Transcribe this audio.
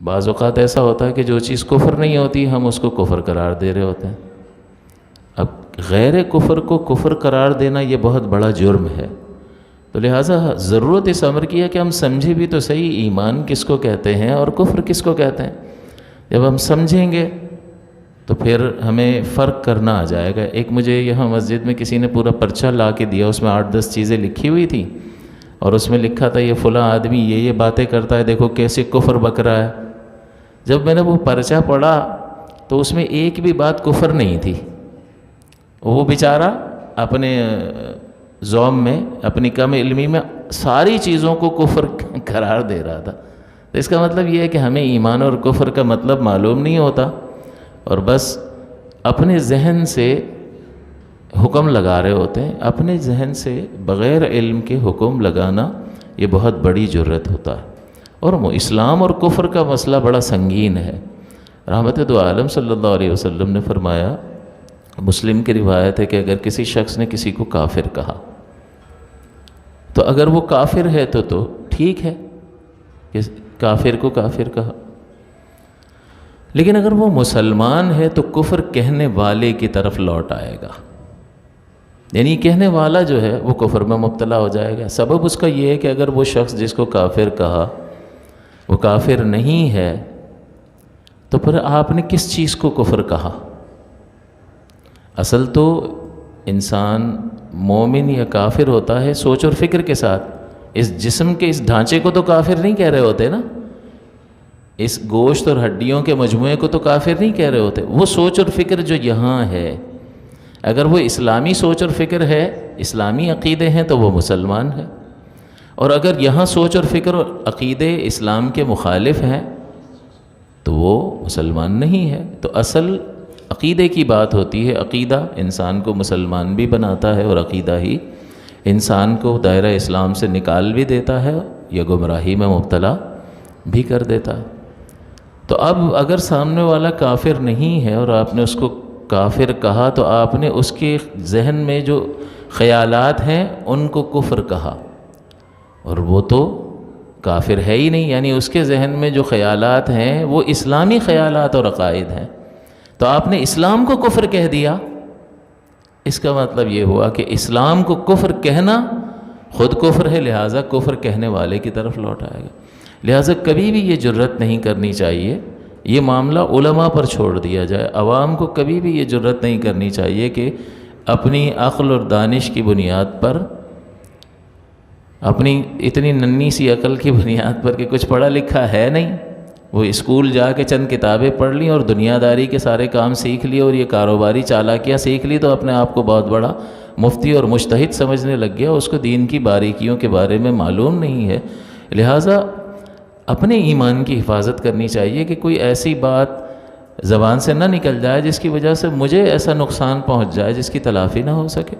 بعض اوقات ایسا ہوتا ہے کہ جو چیز کفر نہیں ہوتی ہم اس کو کفر قرار دے رہے ہوتے ہیں۔ اب غیر کفر کو کفر قرار دینا یہ بہت بڑا جرم ہے، تو لہٰذا ضرورت اس امر کی ہے کہ ہم سمجھیں بھی تو صحیح ایمان کس کو کہتے ہیں اور کفر کس کو کہتے ہیں۔ جب ہم سمجھیں گے تو پھر ہمیں فرق کرنا آ جائے گا۔ ایک مجھے یہاں مسجد میں کسی نے پورا پرچہ لا کے دیا، اس میں 8-10 چیزیں لکھی ہوئی تھیں، اور اس میں لکھا تھا یہ فلاں آدمی یہ باتیں کرتا ہے، دیکھو کیسے کفر بک رہا ہے۔ جب میں نے وہ پرچہ پڑھا تو اس میں ایک بھی بات کفر نہیں تھی۔ وہ بیچارہ اپنے ذوم میں، اپنی کم علمی میں ساری چیزوں کو کفر قرار دے رہا تھا۔ تو اس کا مطلب یہ ہے کہ ہمیں ایمان اور کفر کا مطلب معلوم نہیں ہوتا، اور بس اپنے ذہن سے حکم لگا رہے ہوتے ہیں۔ اپنے ذہن سے بغیر علم کے حکم لگانا یہ بہت بڑی جرت ہوتا ہے، اور اسلام اور کفر کا مسئلہ بڑا سنگین ہے۔ رحمت دو عالم صلی اللہ علیہ وسلم نے فرمایا، مسلم کی روایت ہے کہ اگر کسی شخص نے کسی کو کافر کہا تو اگر وہ کافر ہے تو ٹھیک ہے کہ کافر کو کافر کہا، لیکن اگر وہ مسلمان ہے تو کفر کہنے والے کی طرف لوٹ آئے گا، یعنی کہنے والا جو ہے وہ کفر میں مبتلا ہو جائے گا۔ سبب اس کا یہ ہے کہ اگر وہ شخص جس کو کافر کہا وہ کافر نہیں ہے تو پھر آپ نے کس چیز کو کفر کہا؟ اصل تو انسان مومن یا کافر ہوتا ہے سوچ اور فکر کے ساتھ۔ اس جسم کے اس ڈھانچے کو تو کافر نہیں کہہ رہے ہوتے نا، اس گوشت اور ہڈیوں کے مجموعے کو تو کافر نہیں کہہ رہے ہوتے۔ وہ سوچ اور فکر جو یہاں ہے، اگر وہ اسلامی سوچ اور فکر ہے، اسلامی عقیدے ہیں، تو وہ مسلمان ہے، اور اگر یہاں سوچ اور فکر اور عقیدے اسلام کے مخالف ہیں تو وہ مسلمان نہیں ہے۔ تو اصل عقیدے کی بات ہوتی ہے۔ عقیدہ انسان کو مسلمان بھی بناتا ہے، اور عقیدہ ہی انسان کو دائرہ اسلام سے نکال بھی دیتا ہے یا گمراہی میں مبتلا بھی کر دیتا ہے۔ تو اب اگر سامنے والا کافر نہیں ہے اور آپ نے اس کو کافر کہا تو آپ نے اس کے ذہن میں جو خیالات ہیں ان کو کفر کہا، اور وہ تو کافر ہے ہی نہیں، یعنی اس کے ذہن میں جو خیالات ہیں وہ اسلامی خیالات اور عقائد ہیں، تو آپ نے اسلام کو کفر کہہ دیا۔ اس کا مطلب یہ ہوا کہ اسلام کو کفر کہنا خود کفر ہے، لہٰذا کفر کہنے والے کی طرف لوٹ آئے گا۔ لہٰذا کبھی بھی یہ جرت نہیں کرنی چاہیے، یہ معاملہ علماء پر چھوڑ دیا جائے۔ عوام کو کبھی بھی یہ جرت نہیں کرنی چاہیے کہ اپنی عقل اور دانش کی بنیاد پر، اپنی اتنی ننھی سی عقل کی بنیاد پر کہ کچھ پڑھا لکھا ہے نہیں، وہ اسکول جا کے چند کتابیں پڑھ لیں اور دنیا داری کے سارے کام سیکھ لیے اور یہ کاروباری چالاکیاں سیکھ لی، تو اپنے آپ کو بہت بڑا مفتی اور مجتہد سمجھنے لگ گیا، اس کو دین کی باریکیوں کے بارے میں معلوم نہیں ہے۔ لہٰذا اپنے ایمان کی حفاظت کرنی چاہیے کہ کوئی ایسی بات زبان سے نہ نکل جائے جس کی وجہ سے مجھے ایسا نقصان پہنچ جائے جس کی تلافی نہ ہو سکے۔